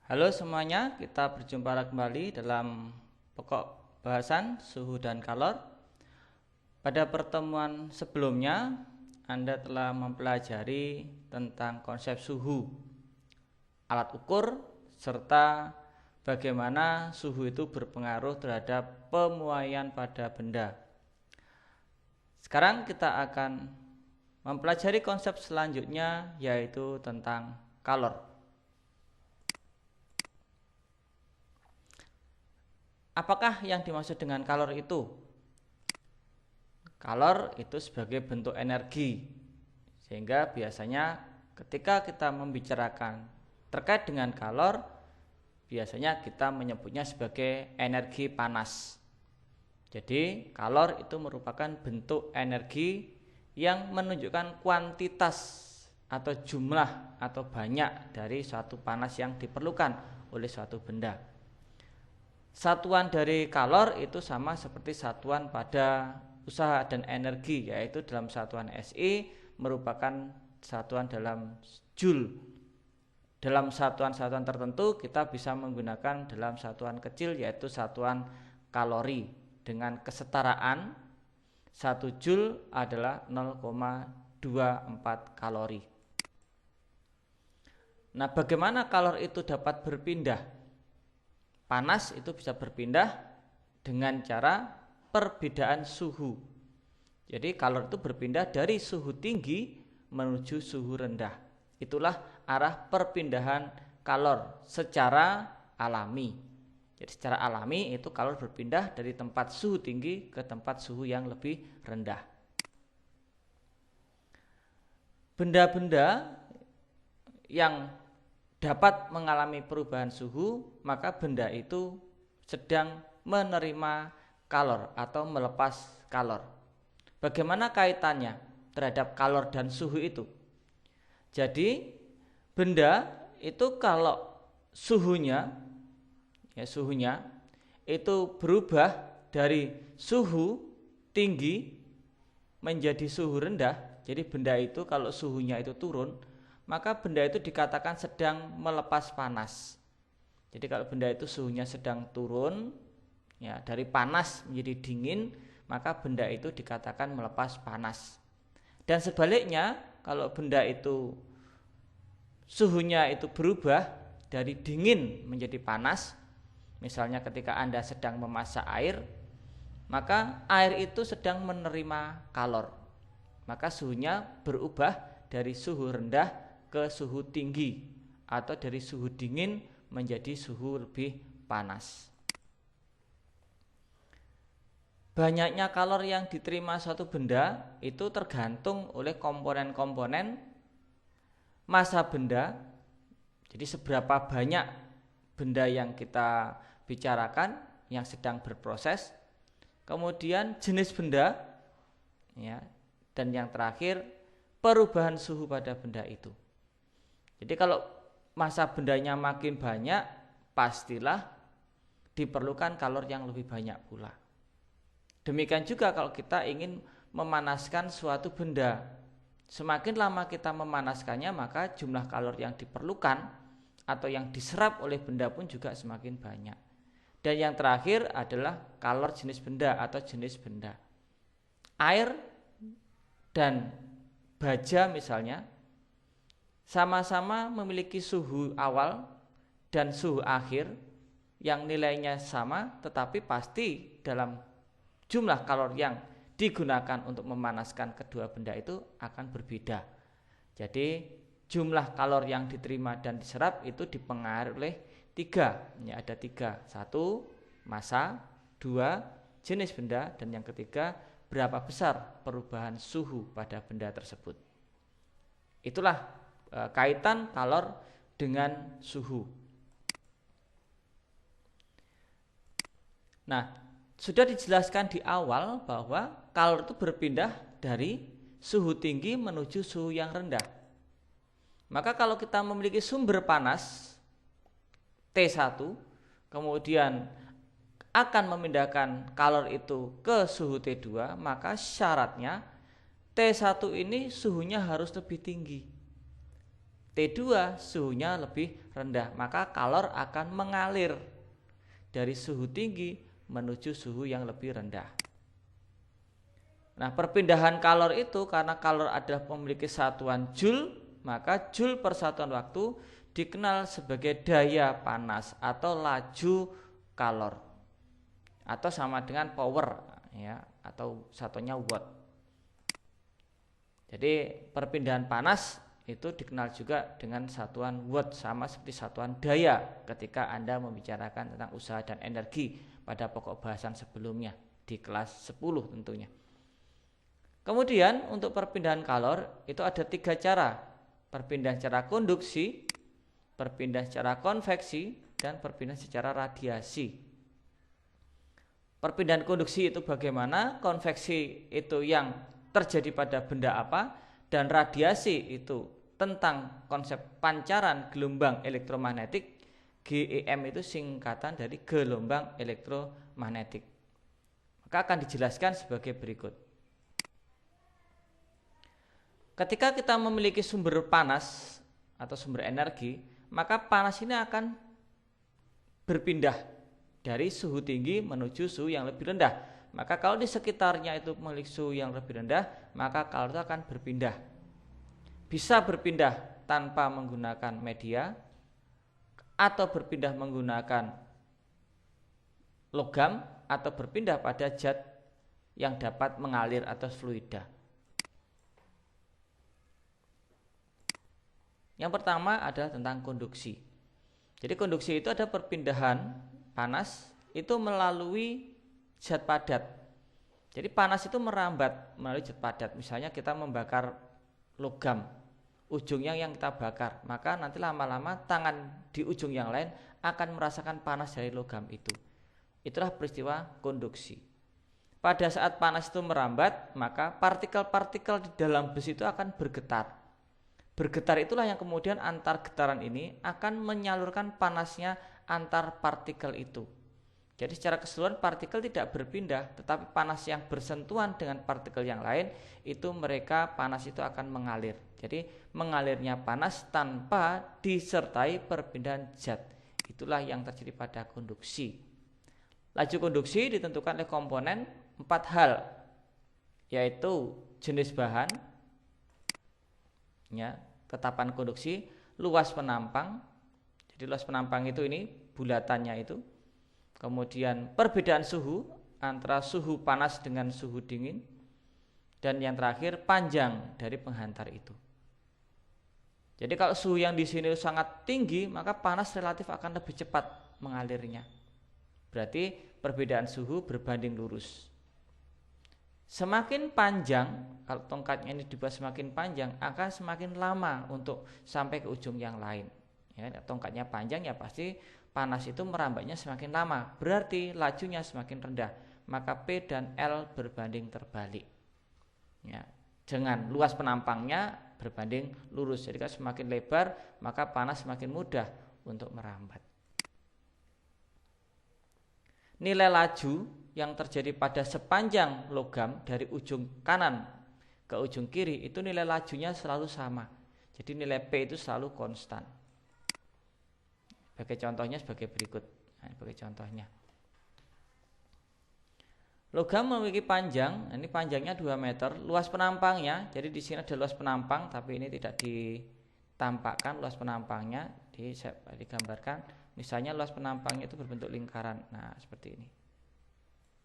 Halo semuanya, kita berjumpa kembali dalam pokok bahasan suhu dan kalor. Pada pertemuan sebelumnya, Anda telah mempelajari tentang konsep suhu, alat ukur, serta bagaimana suhu itu berpengaruh terhadap pemuaian pada benda. Sekarang kita akan mempelajari konsep selanjutnya, yaitu tentang kalor. Apakah yang dimaksud dengan kalor itu? Kalor itu sebagai bentuk energi, sehingga biasanya ketika kita membicarakan terkait dengan kalor, biasanya kita menyebutnya sebagai energi panas. Jadi kalor itu merupakan bentuk energi yang menunjukkan kuantitas atau jumlah atau banyak dari suatu panas yang diperlukan oleh suatu benda. Satuan dari kalor itu sama seperti satuan pada usaha dan energi, yaitu dalam satuan SI merupakan satuan dalam joule. Dalam satuan-satuan tertentu kita bisa menggunakan dalam satuan kecil, yaitu satuan kalori, dengan kesetaraan 1 joule adalah 0,24 kalori. Nah, bagaimana kalor itu dapat berpindah? Panas itu bisa berpindah dengan cara perbedaan suhu. Jadi kalor itu berpindah dari suhu tinggi menuju suhu rendah. Itulah arah perpindahan kalor secara alami. Jadi secara alami itu kalor berpindah dari tempat suhu tinggi ke tempat suhu yang lebih rendah. Benda-benda yang dapat mengalami perubahan suhu, maka benda itu sedang menerima kalor atau melepas kalor. Bagaimana kaitannya terhadap kalor dan suhu itu? Jadi benda itu kalau suhunya itu berubah dari suhu tinggi menjadi suhu rendah. Jadi benda itu kalau suhunya itu turun, maka benda itu dikatakan sedang melepas panas. Jadi kalau benda itu suhunya sedang turun, ya dari panas menjadi dingin, maka benda itu dikatakan melepas panas. Dan sebaliknya, kalau benda itu suhunya itu berubah dari dingin menjadi panas, misalnya ketika Anda sedang memasak air, maka air itu sedang menerima kalor. Maka suhunya berubah dari suhu rendah ke suhu tinggi, atau dari suhu dingin menjadi suhu lebih panas. Banyaknya kalor yang diterima suatu benda itu tergantung oleh komponen-komponen massa benda. Jadi seberapa banyak benda yang kita bicarakan yang sedang berproses, kemudian jenis benda, ya, dan yang terakhir perubahan suhu pada benda itu. Jadi kalau massa bendanya makin banyak, pastilah diperlukan kalor yang lebih banyak pula. Demikian juga kalau kita ingin memanaskan suatu benda, semakin lama kita memanaskannya, maka jumlah kalor yang diperlukan atau yang diserap oleh benda pun juga semakin banyak. Dan yang terakhir adalah kalor jenis benda atau jenis benda. Air dan baja misalnya sama-sama memiliki suhu awal dan suhu akhir yang nilainya sama, tetapi pasti dalam jumlah kalor yang digunakan untuk memanaskan kedua benda itu akan berbeda. Jadi jumlah kalor yang diterima dan diserap itu dipengaruhi oleh tiga. Ya, ada tiga. Satu, massa. Dua, jenis benda. Dan yang ketiga, berapa besar perubahan suhu pada benda tersebut. Itulah kaitan kalor dengan suhu. Nah, sudah dijelaskan di awal bahwa kalor itu berpindah dari suhu tinggi menuju suhu yang rendah. Maka kalau kita memiliki sumber panas T1, kemudian akan memindahkan kalor itu ke suhu T2, maka syaratnya T1 ini suhunya harus lebih tinggi. T2 suhunya lebih rendah, maka kalor akan mengalir dari suhu tinggi menuju suhu yang lebih rendah. Nah, perpindahan kalor itu karena kalor adalah memiliki satuan joule, maka joule per satuan waktu dikenal sebagai daya panas atau laju kalor, atau sama dengan power ya, atau satunya watt. Jadi perpindahan panas itu dikenal juga dengan satuan watt, sama seperti satuan daya ketika Anda membicarakan tentang usaha dan energi pada pokok bahasan sebelumnya di kelas 10 tentunya. Kemudian untuk perpindahan kalor itu ada 3 cara. Perpindahan secara konduksi, perpindahan secara konveksi, dan perpindahan secara radiasi. Perpindahan konduksi itu bagaimana, konveksi itu yang terjadi pada benda apa, dan radiasi itu tentang konsep pancaran gelombang elektromagnetik. GEM itu singkatan dari gelombang elektromagnetik. Maka akan dijelaskan sebagai berikut. Ketika kita memiliki sumber panas atau sumber energi, maka panas ini akan berpindah dari suhu tinggi menuju suhu yang lebih rendah. Maka kalau di sekitarnya itu memiliki suhu yang lebih rendah, maka kalor itu akan berpindah. Bisa berpindah tanpa menggunakan media atau berpindah menggunakan logam atau berpindah pada zat yang dapat mengalir atau fluida. Yang pertama adalah tentang konduksi. Jadi konduksi itu ada perpindahan panas itu melalui zat padat. Jadi panas itu merambat melalui zat padat. Misalnya kita membakar logam, ujungnya yang kita bakar, maka nanti lama-lama tangan di ujung yang lain akan merasakan panas dari logam itu. Itulah peristiwa konduksi. Pada saat panas itu merambat, maka partikel-partikel di dalam besi itu akan bergetar. Bergetar itulah yang kemudian antar getaran ini akan menyalurkan panasnya antar partikel itu. Jadi secara keseluruhan partikel tidak berpindah, tetapi panas yang bersentuhan dengan partikel yang lain itu mereka panas itu akan mengalir. Jadi mengalirnya panas tanpa disertai perpindahan zat. Itulah yang terjadi pada konduksi. Laju konduksi ditentukan oleh komponen 4 hal, yaitu jenis bahan, ya, ketapaan konduksi, luas penampang. Jadi luas penampang itu ini bulatannya itu. Kemudian perbedaan suhu antara suhu panas dengan suhu dingin, dan yang terakhir panjang dari penghantar itu. Jadi kalau suhu yang di sini sangat tinggi, maka panas relatif akan lebih cepat mengalirnya. Berarti perbedaan suhu berbanding lurus. Semakin panjang, kalau tongkatnya ini dibuat semakin panjang, akan semakin lama untuk sampai ke ujung yang lain. Ya, tongkatnya panjang ya pasti panas itu merambatnya semakin lama, berarti lajunya semakin rendah. Maka P dan L berbanding terbalik. Ya, dengan luas penampangnya berbanding lurus. Jadi kalau semakin lebar, maka panas semakin mudah untuk merambat. Nilai laju yang terjadi pada sepanjang logam dari ujung kanan ke ujung kiri itu nilai lajunya selalu sama. Jadi nilai P itu selalu konstan. Sebagai contohnya sebagai berikut. Nah, sebagai contohnya. Logam memiliki panjang, ini panjangnya 2 meter, luas penampangnya, jadi di sini ada luas penampang tapi ini tidak ditampakkan luas penampangnya, digambarkan. Misalnya luas penampangnya itu berbentuk lingkaran. Nah, seperti ini.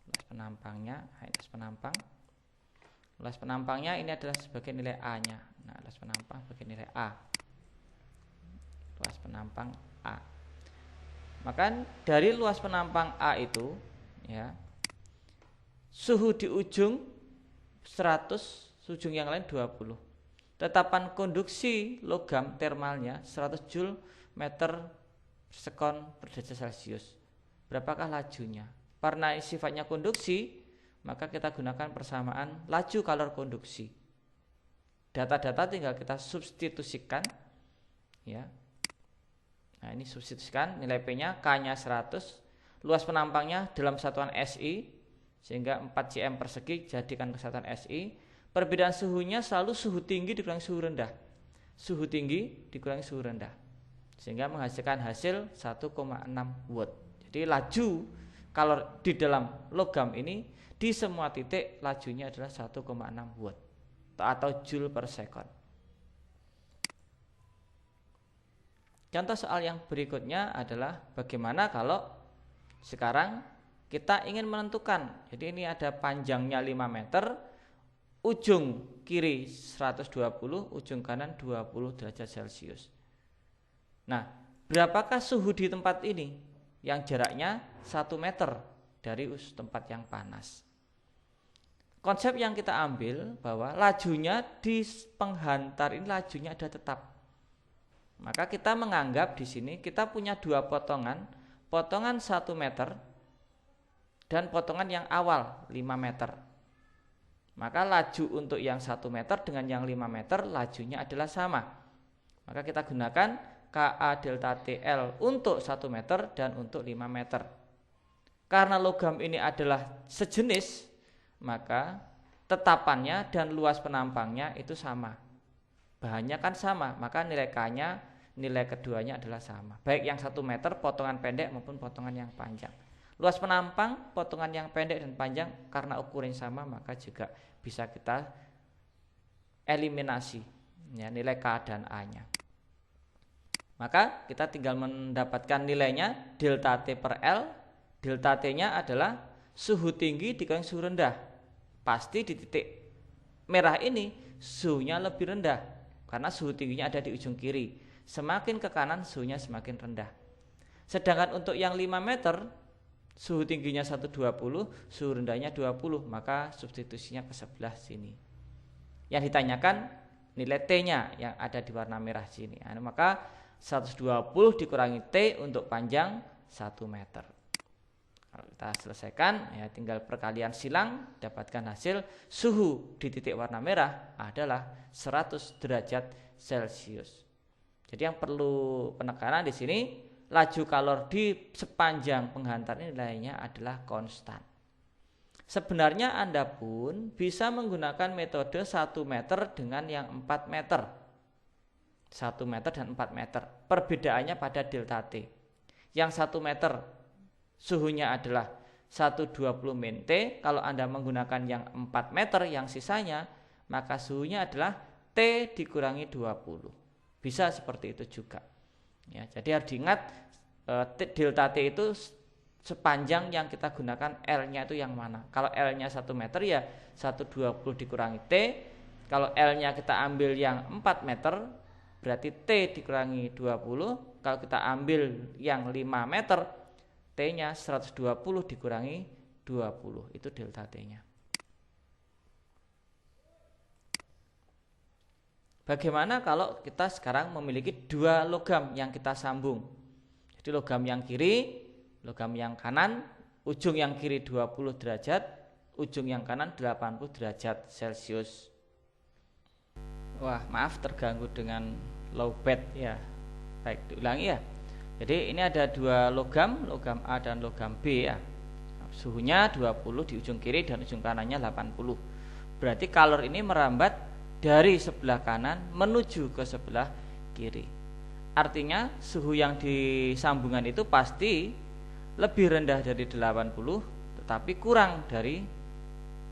Luas penampangnya, luas penampang. Luas penampangnya ini adalah sebagai nilai A-nya. Nah, luas penampang sebagai nilai A. Luas penampang A. Maka dari luas penampang A itu, ya, suhu di ujung 100, ujung yang lain 20. Tetapan konduksi logam termalnya 100 Joule meter sekon per derajat Celcius. Berapakah lajunya? Karena sifatnya konduksi, maka kita gunakan persamaan laju kalor konduksi. Data-data tinggal kita substitusikan, ya. Nah, ini substitusikan nilai P-nya, K-nya 100, luas penampangnya dalam satuan SI, sehingga 4 cm persegi jadikan kesatuan SI. Perbedaan suhunya selalu suhu tinggi dikurangi suhu rendah. suhu tinggi dikurangi suhu rendah, sehingga menghasilkan hasil 1,6 watt. Jadi laju kalor di dalam logam ini di semua titik lajunya adalah 1,6 watt atau joule per second. Contoh soal yang berikutnya adalah bagaimana kalau sekarang kita ingin menentukan, jadi ini ada panjangnya 5 meter, ujung kiri 120, ujung kanan 20 derajat Celcius. Nah, berapakah suhu di tempat ini yang jaraknya 1 meter dari tempat yang panas? Konsep yang kita ambil bahwa lajunya di penghantar ini lajunya ada tetap. Maka kita menganggap di sini kita punya dua potongan, potongan 1 meter dan potongan yang awal 5 meter. Maka laju untuk yang 1 meter dengan yang 5 meter lajunya adalah sama. Maka kita gunakan KA delta TL untuk 1 meter dan untuk 5 meter. Karena logam ini adalah sejenis, maka tetapannya dan luas penampangnya itu sama. Bahannya kan sama, maka nilai K-nya, nilai keduanya adalah sama. Baik yang 1 meter potongan pendek maupun potongan yang panjang. Luas penampang potongan yang pendek dan panjang karena ukuran sama maka juga bisa kita eliminasi ya, nilai K dan A-nya. Maka kita tinggal mendapatkan nilainya delta T per L. Delta T-nya adalah suhu tinggi dikurangi suhu rendah. Pasti di titik merah ini suhunya lebih rendah karena suhu tingginya ada di ujung kiri. Semakin ke kanan suhunya semakin rendah. Sedangkan untuk yang 5 meter suhu tingginya 120, suhu rendahnya 20, maka substitusinya ke sebelah sini. Yang ditanyakan nilai T-nya yang ada di warna merah sini. Nah, maka 120 dikurangi T untuk panjang 1 meter. Kalau kita selesaikan, ya tinggal perkalian silang, dapatkan hasil suhu di titik warna merah adalah 100 derajat Celcius. Jadi yang perlu penekanan di sini, laju kalor di sepanjang penghantar ini nilainya adalah konstan. Sebenarnya Anda pun bisa menggunakan metode 1 meter dengan yang 4 meter. 1 meter dan 4 meter. Perbedaannya pada delta T. Yang 1 meter suhunya adalah 120 min T. Kalau Anda menggunakan yang 4 meter yang sisanya, maka suhunya adalah T dikurangi 20. Bisa seperti itu juga. Ya, jadi harus diingat delta T itu sepanjang yang kita gunakan L-nya itu yang mana. Kalau L-nya 1 meter ya 120 dikurangi T. Kalau L-nya kita ambil yang 4 meter berarti T dikurangi 20. Kalau kita ambil yang 5 meter T-nya 120 dikurangi 20. Itu delta T-nya. Bagaimana kalau kita sekarang memiliki dua logam yang kita sambung? Jadi logam yang kiri, logam yang kanan, ujung yang kiri 20 derajat, ujung yang kanan 80 derajat Celcius. Wah, maaf terganggu dengan low bed ya. Baik, diulangi ya. Jadi ini ada dua logam, logam A dan logam B ya. Suhunya 20 di ujung kiri dan ujung kanannya 80. Berarti kalor ini merambat dari sebelah kanan menuju ke sebelah kiri. Artinya suhu yang di sambungan itu pasti lebih rendah dari 80 tetapi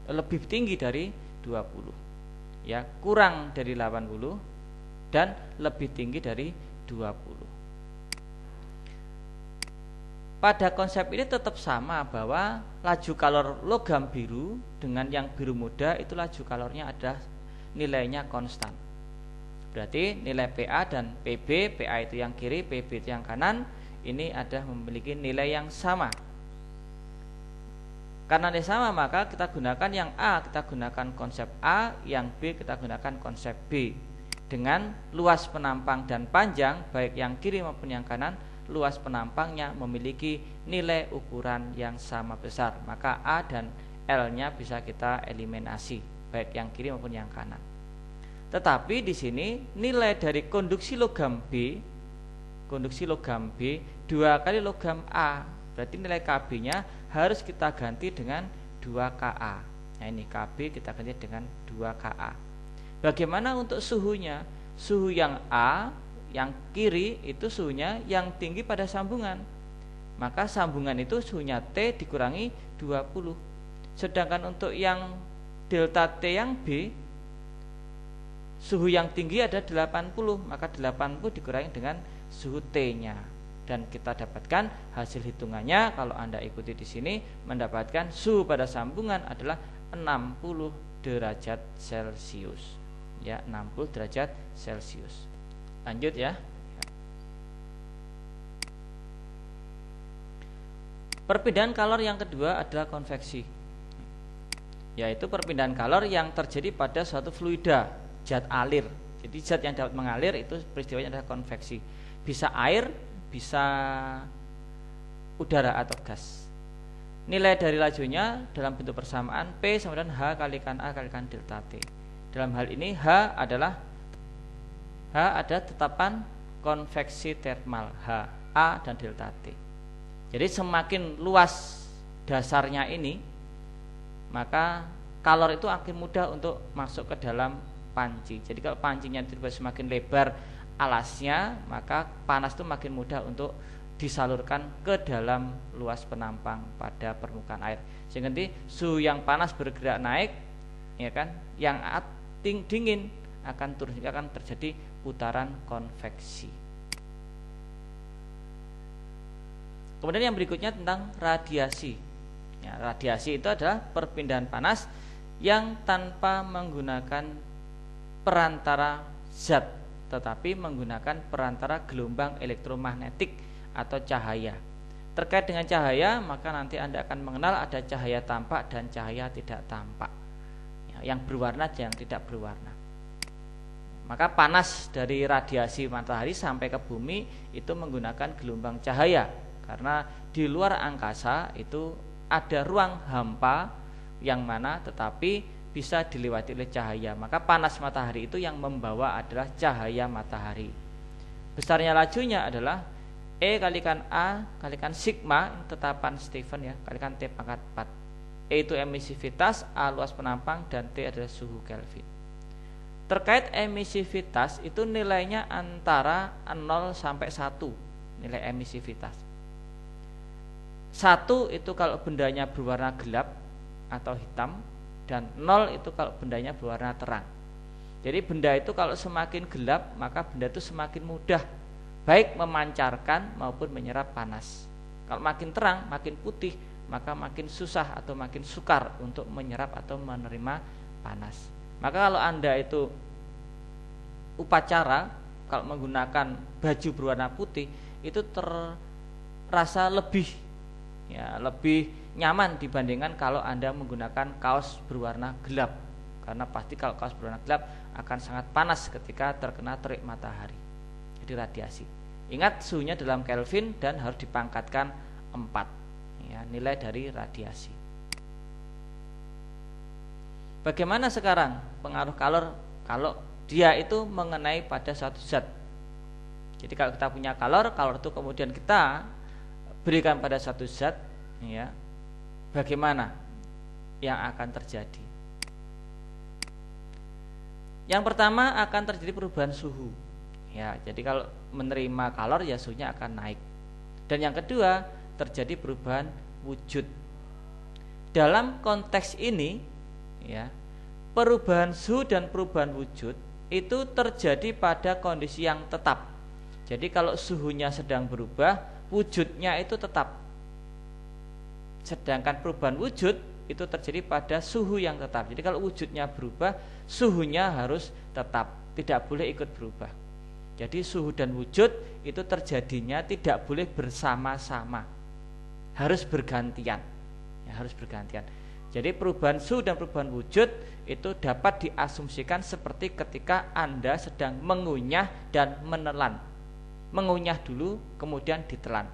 lebih tinggi dari 20. Ya, kurang dari 80 dan lebih tinggi dari 20. Pada konsep ini tetap sama bahwa laju kalor logam biru dengan yang biru muda itu laju kalornya ada nilainya konstan. Berarti nilai PA dan PB, PA itu yang kiri, PB itu yang kanan, ini ada memiliki nilai yang sama. Karena nilai sama maka kita gunakan yang A, kita gunakan konsep A, yang B kita gunakan konsep B. Dengan luas penampang dan panjang baik yang kiri maupun yang kanan, luas penampangnya memiliki nilai ukuran yang sama besar. Maka A dan L-nya bisa kita eliminasi baik yang kiri maupun yang kanan. Tetapi di sini nilai dari konduksi logam B 2 kali logam A, berarti nilai KB-nya harus kita ganti dengan 2KA. Nah ini KB kita ganti dengan 2KA. Bagaimana untuk suhunya? suhu yang A yang kiri itu suhunya yang tinggi pada sambungan, maka sambungan itu suhunya T dikurangi 20. Sedangkan untuk yang delta T yang B, suhu yang tinggi ada 80, maka 80 dikurangi dengan suhu T-nya. Dan kita dapatkan hasil hitungannya, kalau Anda ikuti di sini, mendapatkan suhu pada sambungan adalah 60 derajat Celcius. Ya, 60 derajat Celcius. Lanjut ya. Perpindahan kalor yang kedua adalah konveksi, yaitu perpindahan kalor yang terjadi pada suatu fluida, zat alir. Jadi zat yang dapat mengalir itu peristiwanya adalah konveksi. Bisa air, bisa udara atau gas. Nilai dari lajunya dalam bentuk persamaan P sama dengan H kalikan A kalikan delta T. Dalam hal ini H ada tetapan konveksi termal H, A dan delta T. Jadi semakin luas dasarnya ini, maka kalor itu akan mudah untuk masuk ke dalam panci. Jadi kalau pancinya semakin lebar alasnya, maka panas itu makin mudah untuk disalurkan ke dalam luas penampang pada permukaan air. Sehingga nanti suhu yang panas bergerak naik, ya kan, yang dingin akan turun, akan terjadi putaran konveksi. Kemudian yang berikutnya tentang radiasi. Ya, radiasi itu adalah perpindahan panas yang tanpa menggunakan perantara zat, tetapi menggunakan perantara gelombang elektromagnetik atau cahaya. Terkait dengan cahaya, maka nanti Anda akan mengenal ada cahaya tampak dan cahaya tidak tampak, ya, yang berwarna dan yang tidak berwarna. Maka panas dari radiasi matahari sampai ke bumi itu menggunakan gelombang cahaya, karena di luar angkasa itu ada ruang hampa yang mana tetapi bisa dilewati oleh cahaya. Maka panas matahari itu yang membawa adalah cahaya matahari. Besarnya lajunya adalah E kalikan A kalikan sigma, tetapan Stephen ya, kalikan T pangkat 4. E itu emisivitas, A luas penampang, dan T adalah suhu Kelvin. Terkait emisivitas itu nilainya antara 0 sampai 1, nilai emisivitas. 1 itu kalau bendanya berwarna gelap atau hitam, dan 0 itu kalau bendanya berwarna terang. Jadi benda itu kalau semakin gelap, maka benda itu semakin mudah baik memancarkan maupun menyerap panas. Kalau makin terang, makin putih, maka makin susah atau makin sukar untuk menyerap atau menerima panas. Maka kalau Anda itu upacara, kalau menggunakan baju berwarna putih, itu terasa lebih nyaman dibandingkan kalau Anda menggunakan kaos berwarna gelap. Karena pasti kalau kaos berwarna gelap akan sangat panas ketika terkena terik matahari. Jadi radiasi. Ingat suhunya dalam Kelvin dan harus dipangkatkan 4, ya, nilai dari radiasi. Bagaimana sekarang pengaruh kalor kalau dia itu mengenai pada suatu zat? Jadi kalau kita punya kalor itu kemudian kita berikan pada suatu zat, ya, bagaimana yang akan terjadi? Yang pertama akan terjadi perubahan suhu. Ya, jadi kalau menerima kalor ya suhunya akan naik. Dan yang kedua terjadi perubahan wujud. Dalam konteks ini, ya, perubahan suhu dan perubahan wujud itu terjadi pada kondisi yang tetap. Jadi kalau suhunya sedang berubah, wujudnya itu tetap. Sedangkan perubahan wujud itu terjadi pada suhu yang tetap. Jadi kalau wujudnya berubah, suhunya harus tetap, tidak boleh ikut berubah. Jadi suhu dan wujud itu terjadinya tidak boleh bersama-sama, harus bergantian, ya, harus bergantian. Jadi perubahan suhu dan perubahan wujud itu dapat diasumsikan seperti ketika Anda sedang mengunyah dan menelan. Mengunyah dulu kemudian ditelan.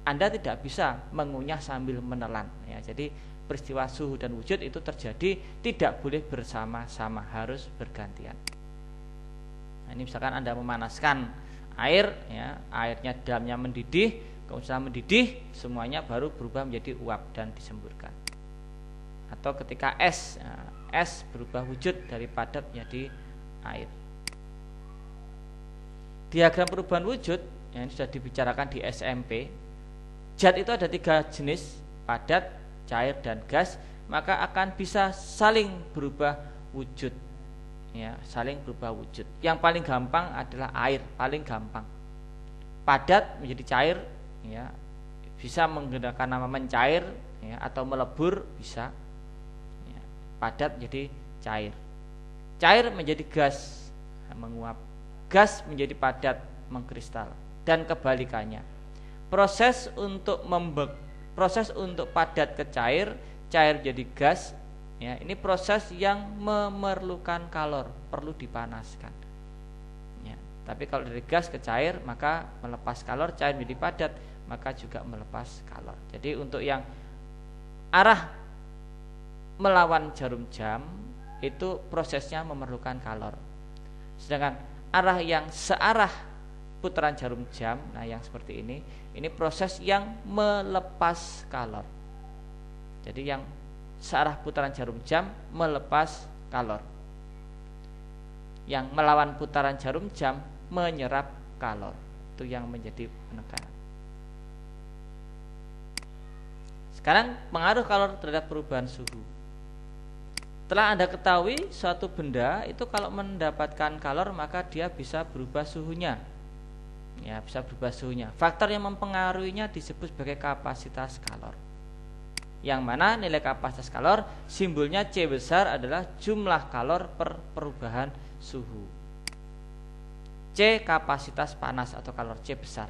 Anda tidak bisa mengunyah sambil menelan, ya. Jadi peristiwa suhu dan wujud itu terjadi tidak boleh bersama-sama, harus bergantian. Nah, ini misalkan Anda memanaskan air, ya, airnya dalamnya mendidih, kemudian mendidih, semuanya baru berubah menjadi uap dan disemburkan. Atau ketika es berubah wujud dari padat menjadi air. diagram perubahan wujud yang sudah dibicarakan di SMP, zat itu ada 3 jenis, padat, cair, dan gas, maka akan bisa saling berubah wujud, ya, saling berubah wujud. Yang paling gampang adalah air, paling gampang. Padat menjadi cair, ya, bisa menggunakan nama mencair, ya, atau melebur bisa, ya, padat menjadi cair. Cair menjadi gas, menguap. Gas menjadi padat, mengkristal, dan kebalikannya. Proses untuk padat ke cair, cair jadi gas, ya, ini proses yang memerlukan kalor, perlu dipanaskan, ya. Tapi kalau dari gas ke cair maka melepas kalor, cair menjadi padat maka juga melepas kalor. Jadi untuk yang arah melawan jarum jam itu prosesnya memerlukan kalor. Sedangkan arah yang searah putaran jarum jam, nah yang seperti ini proses yang melepas kalor. Jadi yang searah putaran jarum jam melepas kalor. Yang melawan putaran jarum jam menyerap kalor. Itu yang menjadi penekanan. Sekarang pengaruh kalor terhadap perubahan suhu. Telah Anda ketahui suatu benda itu kalau mendapatkan kalor maka dia bisa berubah suhunya. Ya, bisa berubah suhunya. Faktor yang mempengaruhinya disebut sebagai kapasitas kalor. Yang mana nilai kapasitas kalor simbolnya C besar adalah jumlah kalor per perubahan suhu. C kapasitas panas atau kalor C besar.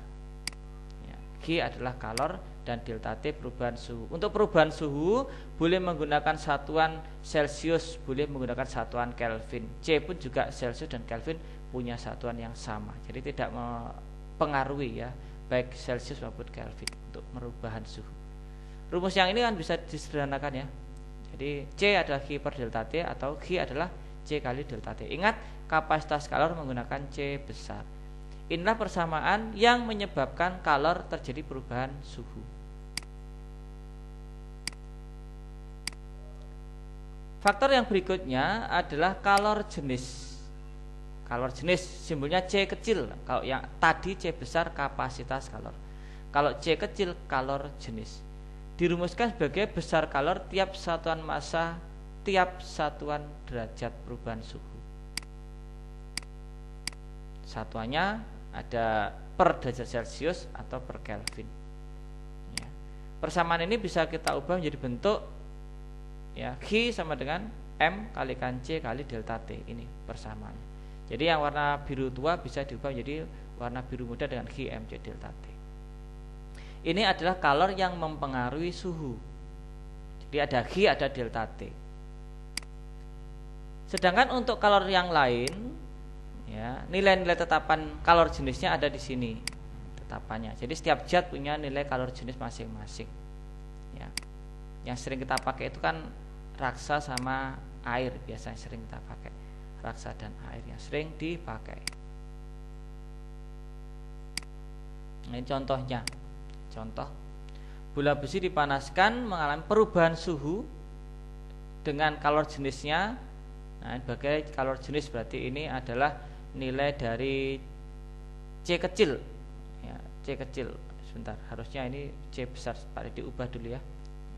Ya, G adalah kalor dan delta T perubahan suhu. Untuk perubahan suhu boleh menggunakan satuan Celcius, boleh menggunakan satuan Kelvin. C pun juga Celcius dan Kelvin punya satuan yang sama. Jadi tidak mempengaruhi, ya, baik Celcius maupun Kelvin untuk perubahan suhu. Rumus yang ini kan bisa disederhanakan, ya. Jadi C adalah G per delta T atau G adalah C kali delta T. Ingat kapasitas kalor menggunakan C besar. Inilah persamaan yang menyebabkan kalor terjadi perubahan suhu. Faktor yang berikutnya adalah kalor jenis. Kalor jenis simbolnya C kecil. Kalau yang tadi C besar kapasitas kalor. Kalau C kecil kalor jenis. Dirumuskan sebagai besar kalor tiap satuan massa, tiap satuan derajat perubahan suhu. Satuannya ada per derajat Celcius atau per Kelvin, ya. Persamaan ini bisa kita ubah menjadi bentuk, ya, G sama dengan M kalikan C kali delta T. Ini persamaannya. Jadi yang warna biru tua bisa diubah menjadi warna biru muda dengan G M C delta T. Ini adalah kalor yang mempengaruhi suhu. Jadi ada G, ada delta T. Sedangkan untuk kalor yang lain, ya, nilai-nilai tetapan kalor jenisnya ada di sini tetapannya. Jadi setiap zat punya nilai kalor jenis masing-masing, ya. Yang sering kita pakai itu kan raksa sama air, biasanya sering kita pakai raksa dan air yang sering dipakai. Ini contohnya. Contoh, bola besi dipanaskan mengalami perubahan suhu dengan kalor jenisnya. Nah, sebagai kalor jenis berarti ini adalah nilai dari C kecil, ya, C kecil. Sebentar, harusnya ini C besar, Pak, diubah dulu, ya.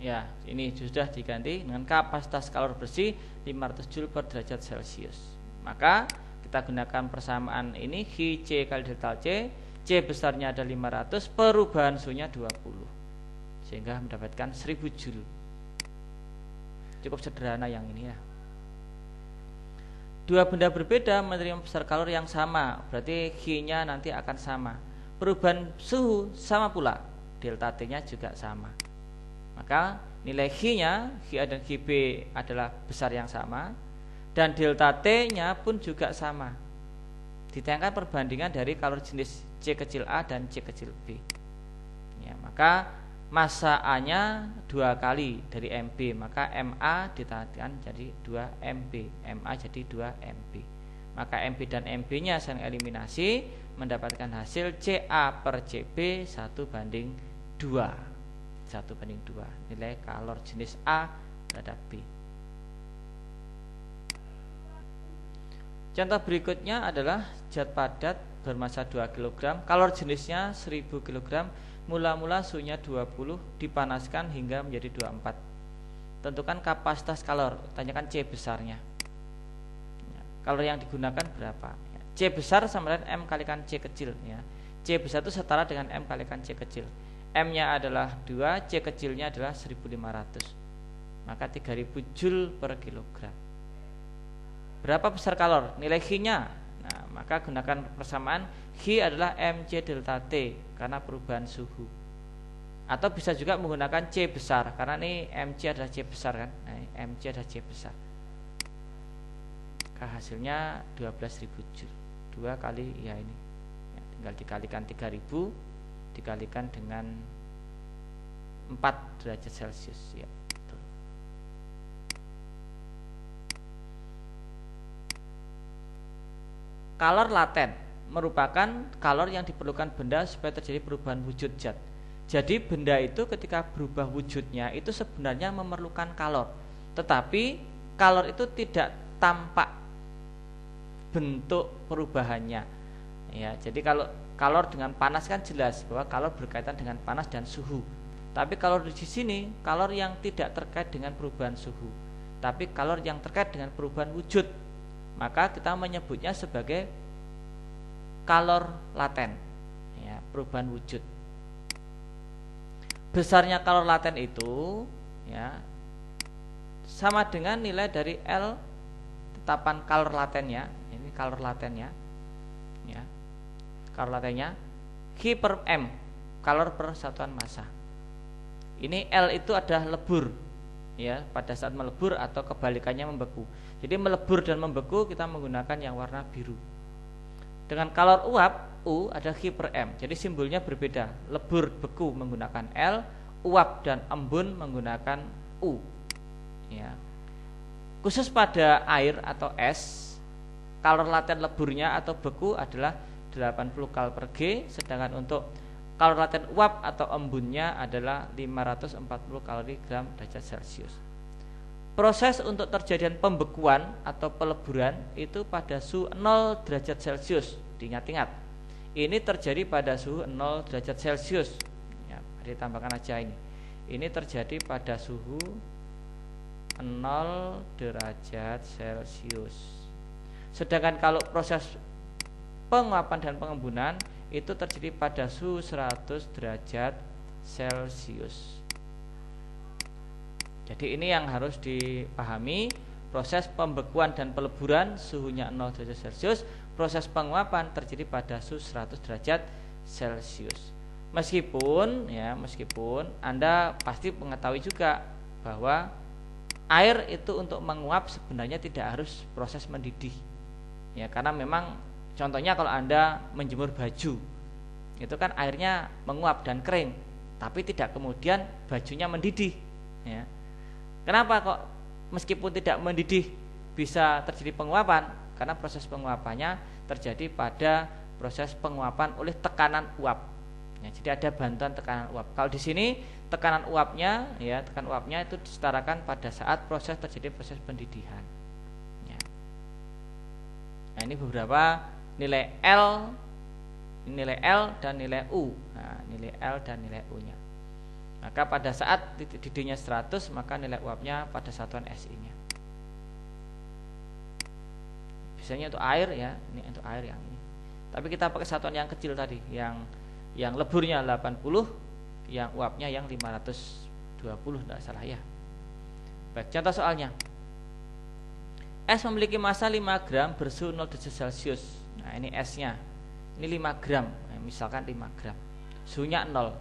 Ya, ini sudah diganti dengan kapasitas kalor bersih 500 Joule per derajat Celcius. Maka kita gunakan persamaan ini G C kali delta C. C besarnya ada 500, perubahan suhunya 20, sehingga mendapatkan 1000 Joule. Cukup sederhana yang ini, ya. Dua benda berbeda menerima besar kalor yang sama, berarti G-nya nanti akan sama. Perubahan suhu sama pula, delta T-nya juga sama. Maka nilai G-nya, G A dan GB adalah besar yang sama, dan delta T-nya pun juga sama. Ditayangkan perbandingan dari kalor jenis C kecil A dan C kecil B, ya, maka massa A-nya 2 kali dari MB, maka MA ditambahkan jadi 2 MB, MA jadi 2 MB. Maka MB dan MB-nya saling eliminasi, mendapatkan hasil CA per CB 1:2. 1:2 nilai kalor jenis A terhadap B. Contoh berikutnya adalah zat padat bermassa 2 kg, kalor jenisnya 1000 kg, mula-mula suhunya 20, dipanaskan hingga menjadi 24. Tentukan kapasitas kalor, tanyakan C besarnya. Kalor yang digunakan berapa? C besar sama dengan M kalikan C kecil ya. C besar itu setara dengan M kalikan C kecil. M-nya adalah 2, C kecilnya adalah 1500. Maka 3000 Joule per kilogram. Berapa besar kalor? Nilai H-nya. Nah, maka gunakan persamaan H adalah mc delta T karena perubahan suhu. Atau bisa juga menggunakan C besar karena ini mc adalah C besar kan. Nah, mc adalah C besar. Maka hasilnya 12.000 Joule. 2 kali ya ini. Ya, tinggal dikalikan 3000 dikalikan dengan 4 derajat Celcius ya. Kalor laten merupakan kalor yang diperlukan benda supaya terjadi perubahan wujud zat. Jadi benda itu ketika berubah wujudnya itu sebenarnya memerlukan kalor. Tetapi kalor itu tidak tampak bentuk perubahannya. Ya, jadi kalau kalor dengan panas kan jelas bahwa kalor berkaitan dengan panas dan suhu. Tapi kalau di sini kalor yang tidak terkait dengan perubahan suhu, tapi kalor yang terkait dengan perubahan wujud, maka kita menyebutnya sebagai kalor laten ya, perubahan wujud. Besarnya kalor laten itu ya sama dengan nilai dari L tetapan kalor latennya. Ini kalor latennya ya. Kalor latennya Q per M, kalor per satuan massa. Ini L itu adalah lebur ya, pada saat melebur atau kebalikannya membeku. Jadi melebur dan membeku kita menggunakan yang warna biru. Dengan kalor uap U ada Q per M. Jadi simbolnya berbeda. Lebur beku menggunakan L, uap dan embun menggunakan U. Ya. Khusus pada air atau es, kalor laten leburnya atau beku adalah 80 kal per G, sedangkan untuk kalor laten uap atau embunnya adalah 540 kalori gram derajat Celcius. Proses untuk terjadian pembekuan atau peleburan itu pada suhu 0 derajat Celcius. Diingat-ingat, ini terjadi pada suhu 0 derajat Celcius ya, ditambahkan aja ini. Ini terjadi pada suhu 0 derajat Celcius. Sedangkan kalau proses penguapan dan pengembunan itu terjadi pada suhu 100 derajat Celcius. Jadi ini yang harus dipahami, proses pembekuan dan peleburan suhunya 0 derajat Celcius, proses penguapan terjadi pada suhu 100 derajat Celcius. Meskipun Anda pasti mengetahui juga bahwa air itu untuk menguap sebenarnya tidak harus proses mendidih. Ya, karena memang contohnya kalau Anda menjemur baju, itu kan airnya menguap dan kering, tapi tidak kemudian bajunya mendidih. Ya. Kenapa kok meskipun tidak mendidih bisa terjadi penguapan? Karena proses penguapannya terjadi pada proses penguapan oleh tekanan uap. Ya, jadi ada bantuan tekanan uap. Kalau di sini tekanan uapnya, ya tekanan uapnya itu disetarakan pada saat proses terjadi proses pendidihan. Ya. Nah, ini beberapa nilai L dan nilai U. Nah, nilai L dan nilai U-nya. Maka pada saat titik didihnya 100, maka nilai uapnya pada satuan SI-nya. Biasanya untuk air ya, ini untuk air yang ini. Tapi kita pakai satuan yang kecil tadi, yang leburnya 80, yang uapnya yang 520, tidak salah ya. Baik, contoh soalnya. Es memiliki massa 5 gram bersuhu 0 derajat Celcius. Nah, ini esnya. Ini 5 gram, misalkan 5 gram. Suhunya 0.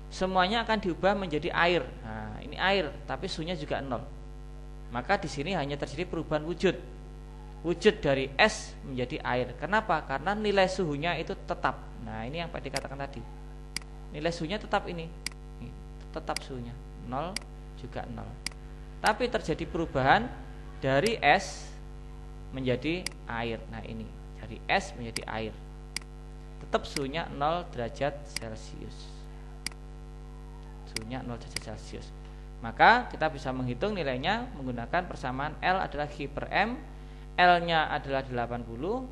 Semuanya akan diubah menjadi air. Nah, ini air, tapi suhunya juga 0. Maka di sini hanya terjadi perubahan wujud. Wujud dari es menjadi air. Kenapa? Karena nilai suhunya itu tetap. Nah, ini yang Pak dikatakan tadi. Nilai suhunya tetap ini. Tetap suhunya 0 juga 0. Tapi terjadi perubahan dari es menjadi air. Nah, ini dari es menjadi air. Tetap suhunya 0 derajat Celcius. Suhunya 0 derajat Celcius. Maka kita bisa menghitung nilainya menggunakan persamaan L adalah Q per M, L-nya adalah 80,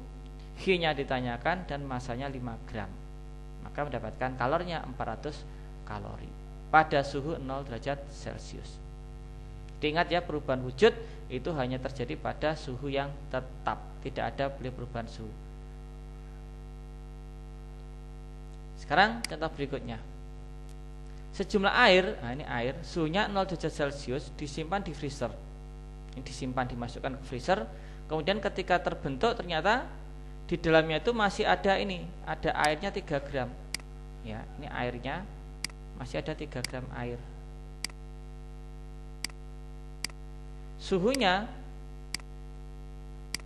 H-nya ditanyakan, dan masanya 5 gram. Maka mendapatkan kalornya 400 kalori pada suhu 0 derajat Celcius. Diingat ya, perubahan wujud itu hanya terjadi pada suhu yang tetap, tidak ada boleh perubahan suhu. Sekarang contoh berikutnya. Sejumlah air, nah ini air, suhunya 0 derajat Celcius disimpan di freezer. Ini disimpan, dimasukkan ke freezer. Kemudian ketika terbentuk ternyata di dalamnya itu masih ada ada airnya 3 gram. Ya, ini airnya masih ada 3 gram air. Suhunya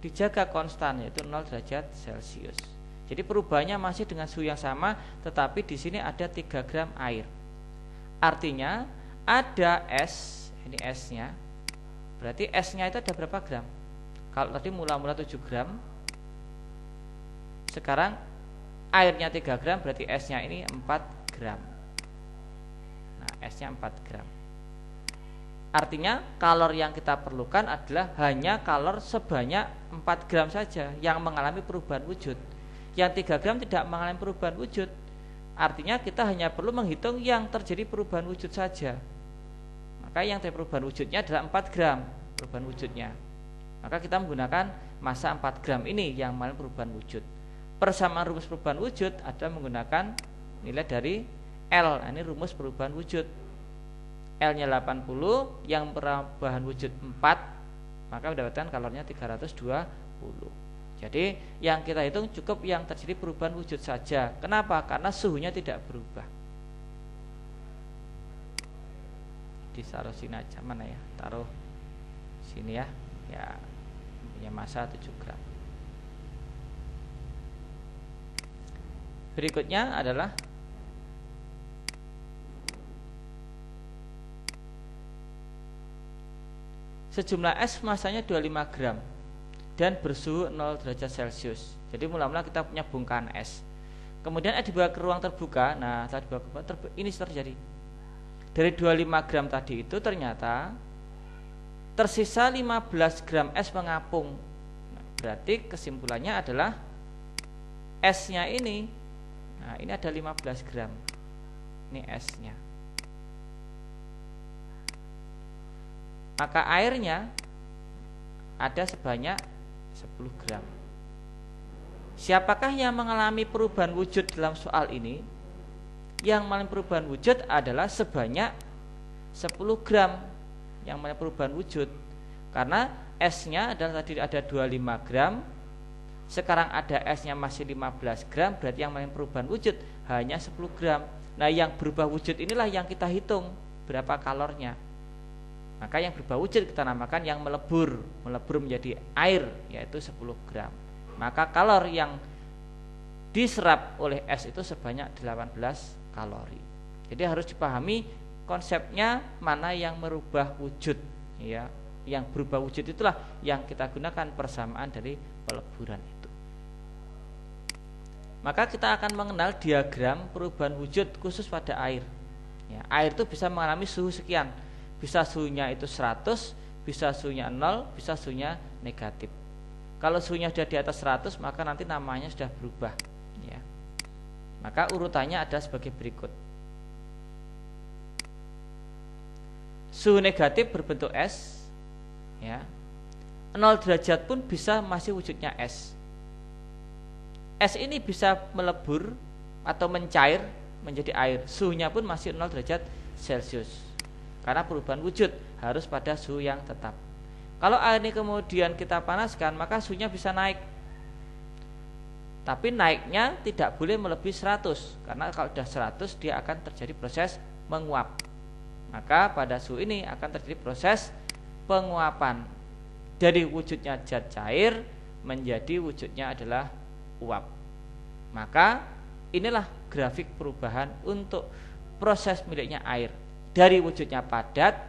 dijaga konstan, yaitu 0 derajat Celcius. Jadi perubahannya masih dengan suhu yang sama, tetapi di sini ada 3 gram air. Artinya ada es, ini esnya. Berarti esnya itu ada berapa gram? Kalau tadi mula-mula 7 gram, sekarang airnya 3 gram, berarti esnya ini 4 gram. Nah, esnya 4 gram. Artinya kalor yang kita perlukan adalah hanya kalor sebanyak 4 gram saja yang mengalami perubahan wujud. Yang 3 gram tidak mengalami perubahan wujud. Artinya kita hanya perlu menghitung yang terjadi perubahan wujud saja. Maka yang terjadi perubahan wujudnya adalah 4 gram perubahan wujudnya. Maka kita menggunakan massa 4 gram ini yang mengalami perubahan wujud. Persamaan rumus perubahan wujud adalah menggunakan nilai dari L. Nah, ini rumus perubahan wujud. L-nya 80, yang perubahan wujud 4, maka mendapatkan kalornya 320. Jadi yang kita hitung cukup yang terjadi perubahan wujud saja. Kenapa? Karena suhunya tidak berubah. Ditaruh sini aja, mana ya? Taruh sini ya. Ya, punya massa 7 gram. Berikutnya adalah sejumlah es massanya 25 gram dan bersuhu 0 derajat Celcius. Jadi mula-mula kita punya bongkahan es. Kemudian es dibawa ke ruang terbuka. Nah, setelah dibawa ke ruang ini terjadi. Dari 25 gram tadi itu ternyata tersisa 15 gram es mengapung. Nah, berarti kesimpulannya adalah esnya ini. Nah, ini ada 15 gram. Ini esnya. Maka airnya ada sebanyak 10 gram. Siapakah yang mengalami perubahan wujud dalam soal ini? Yang mengalami perubahan wujud adalah sebanyak 10 gram yang mengalami perubahan wujud. Karena esnya adalah tadi ada 25 gram, sekarang ada esnya masih 15 gram, berarti yang mengalami perubahan wujud hanya 10 gram. Nah, yang berubah wujud inilah yang kita hitung berapa kalornya. Maka yang berubah wujud kita namakan yang melebur menjadi air, yaitu 10 gram. Maka kalor yang diserap oleh es itu sebanyak 18 kalori. Jadi harus dipahami konsepnya mana yang merubah wujud, ya. Yang berubah wujud itulah yang kita gunakan persamaan dari peleburan itu. Maka kita akan mengenal diagram perubahan wujud khusus pada air. Ya, air itu bisa mengalami suhu sekian. Bisa suhunya itu 100, bisa suhunya 0, bisa suhunya negatif. Kalau suhunya sudah di atas 100, maka nanti namanya sudah berubah, ya. Maka urutannya ada sebagai berikut. Suhu negatif berbentuk es, ya. 0 derajat pun bisa masih wujudnya es. Es ini bisa melebur atau mencair menjadi air. Suhunya pun masih 0 derajat Celcius. Karena perubahan wujud harus pada suhu yang tetap. Kalau air ini kemudian kita panaskan, maka suhunya bisa naik. Tapi naiknya tidak boleh melebihi 100. Karena kalau sudah 100 dia akan terjadi proses menguap. Maka pada suhu ini akan terjadi proses penguapan. Dari wujudnya zat cair menjadi wujudnya adalah uap. Maka inilah grafik perubahan untuk proses miliknya air. Dari wujudnya padat,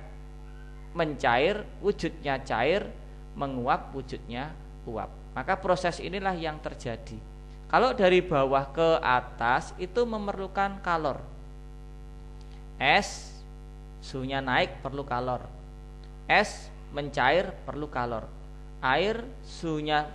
mencair, wujudnya cair, menguap, wujudnya uap. Maka proses inilah yang terjadi. Kalau dari bawah ke atas itu memerlukan kalor. Es suhunya naik perlu kalor. Es mencair perlu kalor. Air suhunya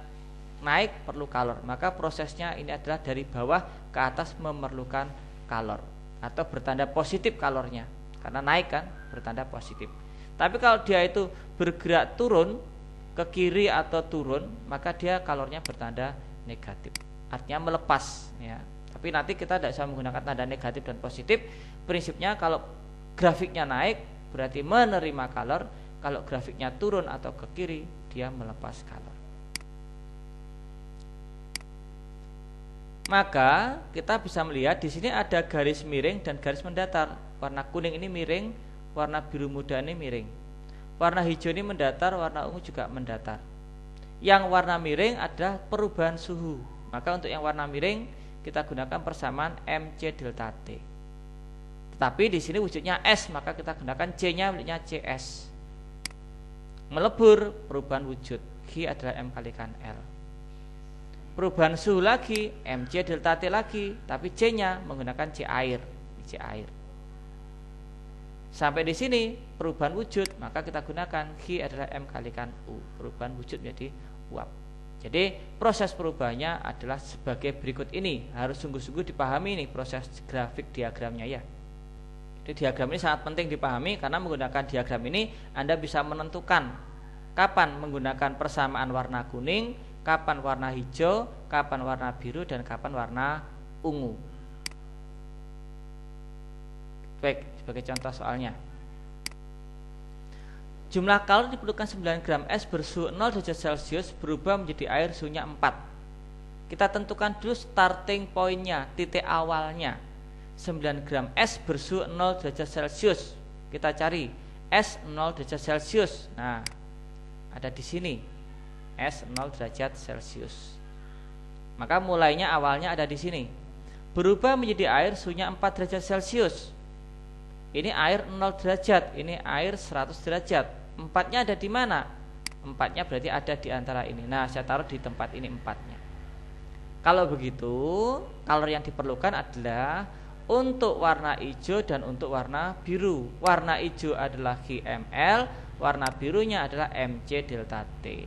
naik perlu kalor. Maka prosesnya ini adalah dari bawah ke atas memerlukan kalor atau bertanda positif kalornya, karena naik kan bertanda positif. Tapi kalau dia itu bergerak turun ke kiri atau turun, maka dia kalornya bertanda negatif, artinya melepas ya. Tapi nanti kita tidak bisa menggunakan tanda negatif dan positif. Prinsipnya kalau grafiknya naik berarti menerima kalor, kalau grafiknya turun atau ke kiri dia melepas kalor. Maka kita bisa melihat di sini ada garis miring dan garis mendatar. Warna kuning ini miring, warna biru muda ini miring. Warna hijau ini mendatar, warna ungu juga mendatar. Yang warna miring adalah perubahan suhu. Maka untuk yang warna miring kita gunakan persamaan MC delta T. Tetapi di sini wujudnya S, maka kita gunakan C-nya miliknya CS. Melebur perubahan wujud, G adalah M kalikan L. Perubahan suhu lagi, MC delta T lagi, tapi C-nya menggunakan C air. Sampai di sini perubahan wujud, maka kita gunakan G adalah M kalikan U. Perubahan wujud menjadi uap. Jadi proses perubahannya adalah sebagai berikut ini. Harus sungguh-sungguh dipahami nih proses grafik diagramnya ya. Jadi diagram ini sangat penting dipahami, karena menggunakan diagram ini Anda bisa menentukan kapan menggunakan persamaan warna kuning, kapan warna hijau, kapan warna biru, dan kapan warna ungu. Baik, sebagai contoh soalnya. Jumlah kalori diperlukan 9 gram es bersuhu 0 derajat Celcius berubah menjadi air suhunya 4. Kita tentukan dulu starting pointnya, titik awalnya. 9 gram es bersuhu 0 derajat Celcius. Kita cari es 0 derajat Celcius. Nah, ada di sini. S 0 derajat Celcius. Maka mulainya awalnya ada di sini. Berubah menjadi air suhunya 4 derajat Celcius. Ini air 0 derajat, ini air 100 derajat. 4-nya ada di mana? 4-nya berarti ada di antara ini. Nah, saya taruh di tempat ini 4-nya. Kalau begitu, kalor yang diperlukan adalah untuk warna hijau dan untuk warna biru. Warna hijau adalah GML, warna birunya adalah MC delta T.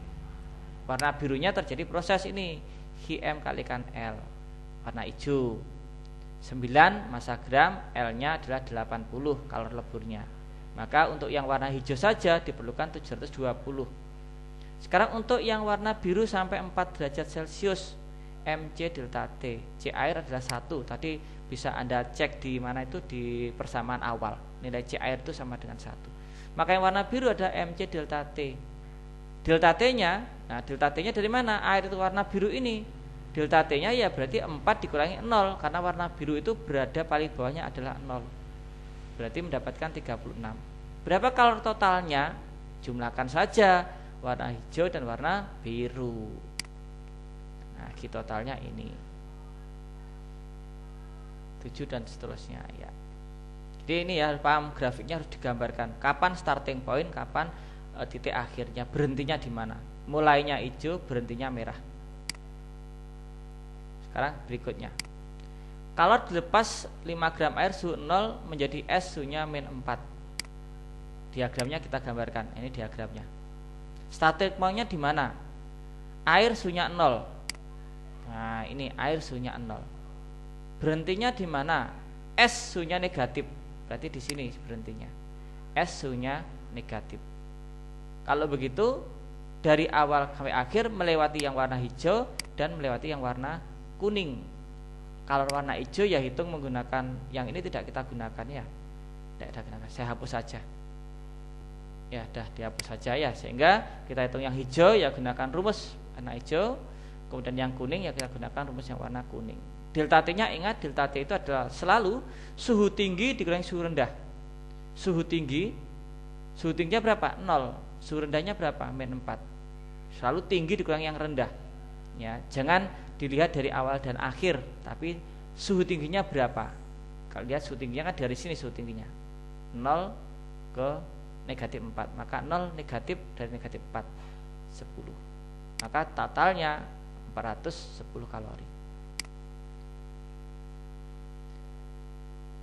Warna birunya terjadi proses ini, Gm kalikan L. Warna hijau 9 massa gram, L-nya adalah 80 kalor leburnya. Maka untuk yang warna hijau saja diperlukan 720. Sekarang untuk yang warna biru sampai 4 derajat Celcius, MC delta T. C air adalah 1. Tadi bisa Anda cek di mana itu, di persamaan awal. Nilai C air itu sama dengan 1. Maka yang warna biru ada MC delta T. Delta T-nya, nah delta T-nya dari mana? Air itu warna biru ini. Delta T-nya ya berarti 4 dikurangi 0, karena warna biru itu berada paling bawahnya adalah 0. Berarti mendapatkan 36. Berapa kalor totalnya? Jumlahkan saja warna hijau dan warna biru. Nah, G totalnya ini 7 dan seterusnya ya. Jadi ini ya, paham grafiknya harus digambarkan. Kapan starting point, kapan titik akhirnya, berhentinya di mana? Mulainya hijau, berhentinya merah. Sekarang berikutnya. Kalor dilepas 5 gram air suhu 0 menjadi es suhunya min 4. Diagramnya kita gambarkan. Ini diagramnya. Starting point-nya di mana? Air suhunya 0. Nah, ini air suhunya 0. Berhentinya di mana? Es suhunya negatif. Berarti di sini berhentinya. Es suhunya negatif. Kalau begitu dari awal sampai akhir melewati yang warna hijau dan melewati yang warna kuning. Kalau warna hijau ya hitung menggunakan yang ini, tidak kita gunakan ya. Tidak gunakan. Saya hapus saja. Ya, dah dihapus saja ya, sehingga kita hitung yang hijau ya gunakan rumus warna hijau, kemudian yang kuning ya kita gunakan rumus yang warna kuning. Delta T-nya ingat, delta T itu adalah selalu suhu tinggi dikurangi suhu rendah. Suhu tingginya berapa? 0. Suhu rendahnya berapa? Min 4. Selalu tinggi dikurangi yang rendah. Ya, jangan dilihat dari awal dan akhir, tapi suhu tingginya berapa. Kalau lihat suhu tingginya kan dari sini, suhu tingginya 0 ke negatif 4. Maka 0 negatif dari negatif 4 10. Maka totalnya 410 kalori.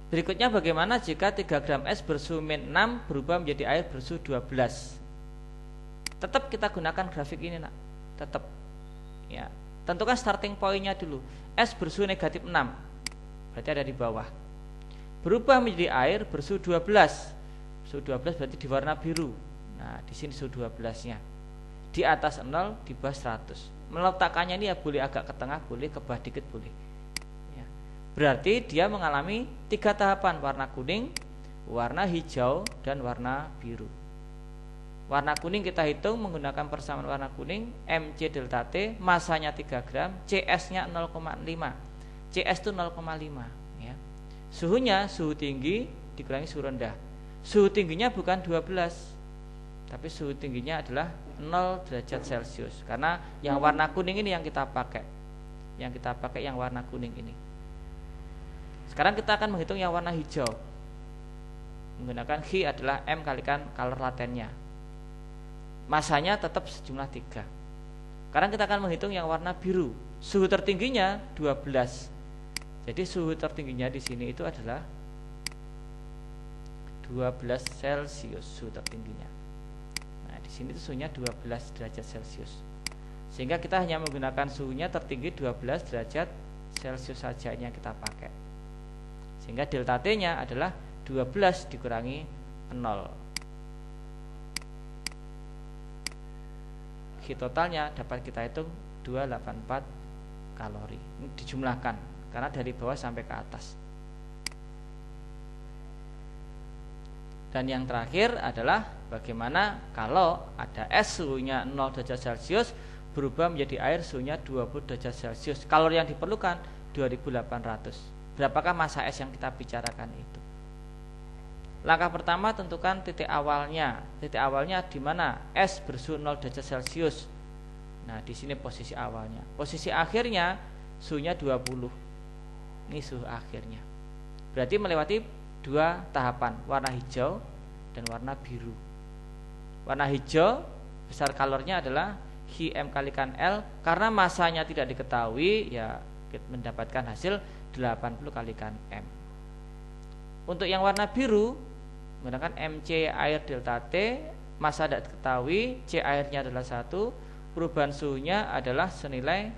Berikutnya bagaimana jika 3 gram es bersuhu min 6 berubah menjadi air bersuhu 12. Tetap kita gunakan grafik ini nak. Tetap Ya, tentukan starting point-nya dulu. Es bersuhu negatif 6, berarti ada di bawah. Berubah menjadi air bersuhu 12. Suhu 12 berarti di warna biru. Nah, di sini suhu 12-nya. Di atas 0, di bawah 100. Meletakkannya ini ya boleh agak ke tengah, boleh ke bawah dikit, boleh. Ya. Berarti dia mengalami 3 tahapan, warna kuning, warna hijau, dan warna biru. Warna kuning kita hitung menggunakan persamaan warna kuning, Mc delta T, masanya 3 gram, CS-nya 0,5. CS itu 0,5 ya. Suhunya suhu tinggi dikurangi suhu rendah. Suhu tingginya bukan 12, tapi suhu tingginya adalah 0 derajat Celcius. Karena yang warna kuning ini yang kita pakai. Yang kita pakai yang warna kuning ini. Sekarang kita akan menghitung yang warna hijau. Menggunakan H adalah M kalikan color latennya. Masanya tetap sejumlah 3. Sekarang kita akan menghitung yang warna biru. Suhu tertingginya 12. Jadi suhu tertingginya di sini itu adalah 12 Celcius suhu tertingginya. Nah, di sini itu suhunya 12 derajat Celcius. Sehingga kita hanya menggunakan suhunya tertinggi 12 derajat Celcius saja yang kita pakai. Sehingga delta T-nya adalah 12 dikurangi 0. Heat totalnya dapat kita hitung 284 kalori. Ini dijumlahkan karena dari bawah sampai ke atas. Dan yang terakhir adalah bagaimana kalau ada es suhunya 0 derajat Celcius berubah menjadi air suhunya 20 derajat Celcius. Kalori yang diperlukan 2800. Berapakah massa es yang kita bicarakan itu? Langkah pertama tentukan titik awalnya. Titik awalnya di mana? Es bersuhu 0 derajat Celcius. Nah, di sini posisi awalnya. Posisi akhirnya suhunya 20. Ini suhu akhirnya. Berarti melewati 2 tahapan, warna hijau dan warna biru. Warna hijau besar kalornya adalah Hm kalikan L, karena masanya tidak diketahui, ya kita mendapatkan hasil 80 kalikan M. Untuk yang warna biru menggunakan Mc air delta T, massa tidak diketahui, C airnya adalah 1, perubahan suhunya adalah senilai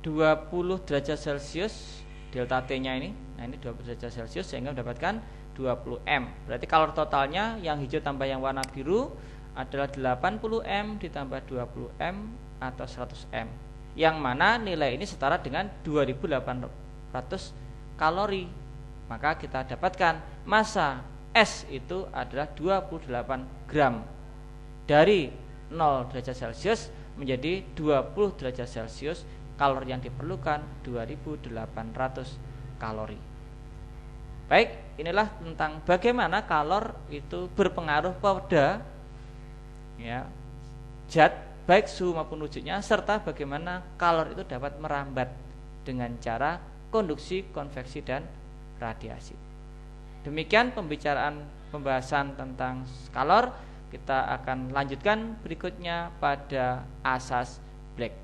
20 derajat Celcius delta T-nya ini. Nah, ini 20 derajat Celcius sehingga mendapatkan 20 M. Berarti kalori totalnya yang hijau tambah yang warna biru adalah 80 M ditambah 20 M atau 100 M. Yang mana nilai ini setara dengan 2800 kalori. Maka kita dapatkan massa es itu adalah 28 gram. Dari 0 derajat Celcius menjadi 20 derajat Celcius, kalori yang diperlukan 2800 kalori. Baik, inilah tentang bagaimana kalor itu berpengaruh pada ya, zat baik suhu maupun wujudnya, serta bagaimana kalor itu dapat merambat dengan cara konduksi, konveksi, dan radiasi. Demikian pembahasan tentang kalor. Kita akan lanjutkan berikutnya pada asas Black.